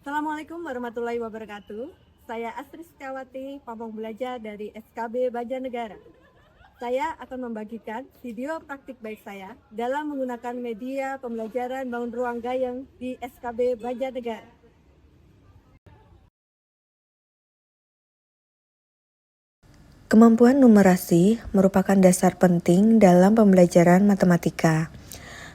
Assalamualaikum warahmatullahi wabarakatuh. Saya Astri Setiawati, pamong belajar dari SKB Banjarnegara. Saya akan membagikan video praktik baik saya dalam menggunakan media pembelajaran bangun ruang gayeng di SKB Banjarnegara. Kemampuan numerasi merupakan dasar penting dalam pembelajaran matematika.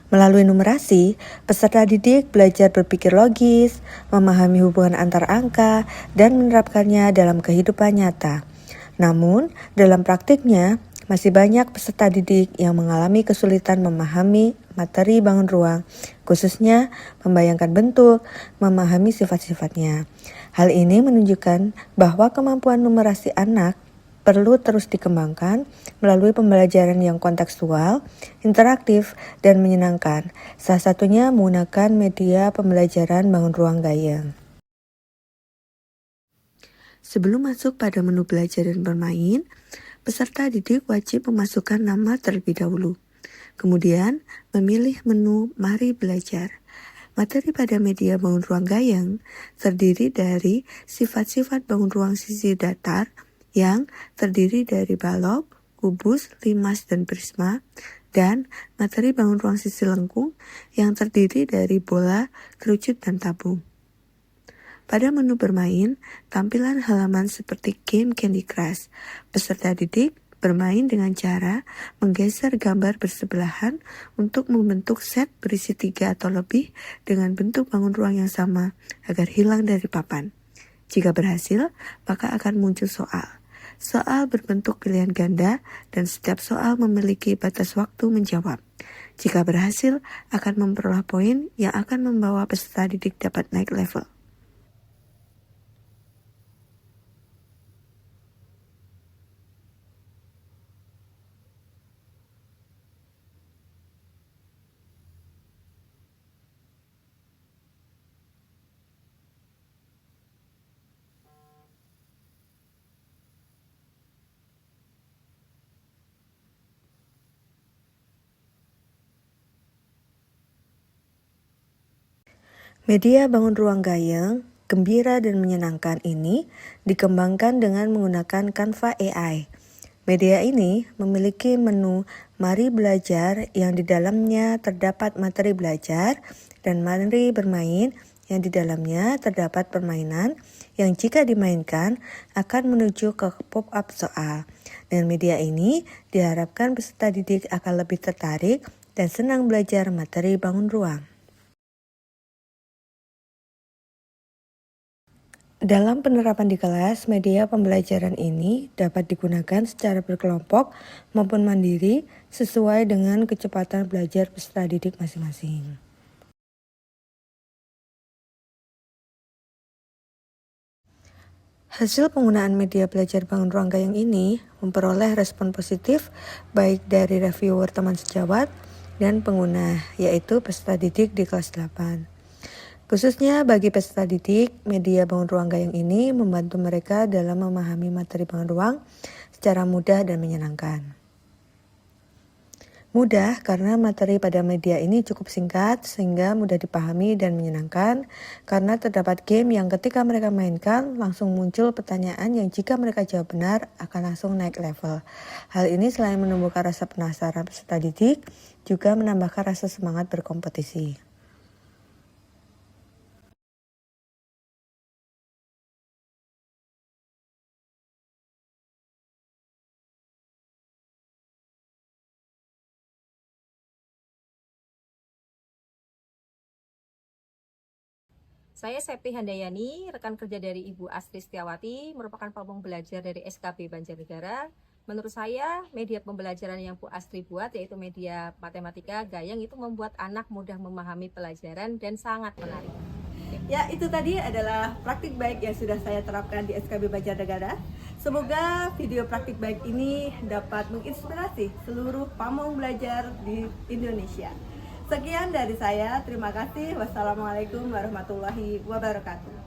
Melalui numerasi, peserta didik belajar berpikir logis, memahami hubungan antar angka, dan menerapkannya dalam kehidupan nyata. Namun, dalam praktiknya, masih banyak peserta didik yang mengalami kesulitan memahami materi bangun ruang, khususnya membayangkan bentuk, memahami sifat-sifatnya. Hal ini menunjukkan bahwa kemampuan numerasi anak perlu terus dikembangkan melalui pembelajaran yang kontekstual, interaktif, dan menyenangkan. Salah satunya menggunakan media pembelajaran bangun ruang gayeng. Sebelum masuk pada menu belajar dan bermain, peserta didik wajib memasukkan nama terlebih dahulu. Kemudian, memilih menu Mari Belajar. Materi pada media bangun ruang gayeng terdiri dari sifat-sifat bangun ruang sisi datar, yang terdiri dari balok, kubus, limas, dan prisma, dan materi bangun ruang sisi lengkung yang terdiri dari bola, kerucut, dan tabung. Pada menu bermain, tampilan halaman seperti game Candy Crush. Peserta didik bermain dengan cara menggeser gambar bersebelahan untuk membentuk set berisi 3 atau lebih dengan bentuk bangun ruang yang sama agar hilang dari papan. Jika berhasil, maka akan muncul soal. Soal berbentuk pilihan ganda dan setiap soal memiliki batas waktu menjawab. Jika berhasil, akan memperoleh poin yang akan membawa peserta didik dapat naik level. Media bangun ruang gayeng, gembira dan menyenangkan ini dikembangkan dengan menggunakan Canva AI. Media ini memiliki menu Mari Belajar yang di dalamnya terdapat materi belajar dan Mari Bermain yang di dalamnya terdapat permainan yang jika dimainkan akan menuju ke pop-up soal. Dengan media ini diharapkan peserta didik akan lebih tertarik dan senang belajar materi bangun ruang. Dalam penerapan di kelas, media pembelajaran ini dapat digunakan secara berkelompok maupun mandiri sesuai dengan kecepatan belajar peserta didik masing-masing. Hasil penggunaan media belajar bangun ruang gayeng ini memperoleh respon positif baik dari reviewer teman sejawat dan pengguna, yaitu peserta didik di kelas 8. Khususnya bagi peserta didik, media bangun ruang gayeng ini membantu mereka dalam memahami materi bangun ruang secara mudah dan menyenangkan. Mudah karena materi pada media ini cukup singkat sehingga mudah dipahami dan menyenangkan karena terdapat game yang ketika mereka mainkan langsung muncul pertanyaan yang jika mereka jawab benar akan langsung naik level. Hal ini selain menumbuhkan rasa penasaran peserta didik, juga menambahkan rasa semangat berkompetisi. Saya Septi Handayani, rekan kerja dari Ibu Astri Setiawati, merupakan pamong belajar dari SKB Banjarnegara. Menurut saya, media pembelajaran yang Bu Astri buat, yaitu media matematika gayeng, itu membuat anak mudah memahami pelajaran dan sangat menarik. Ya, itu tadi adalah praktik baik yang sudah saya terapkan di SKB Banjarnegara. Semoga video praktik baik ini dapat menginspirasi seluruh pamong belajar di Indonesia. Sekian dari saya, terima kasih. Wassalamualaikum warahmatullahi wabarakatuh.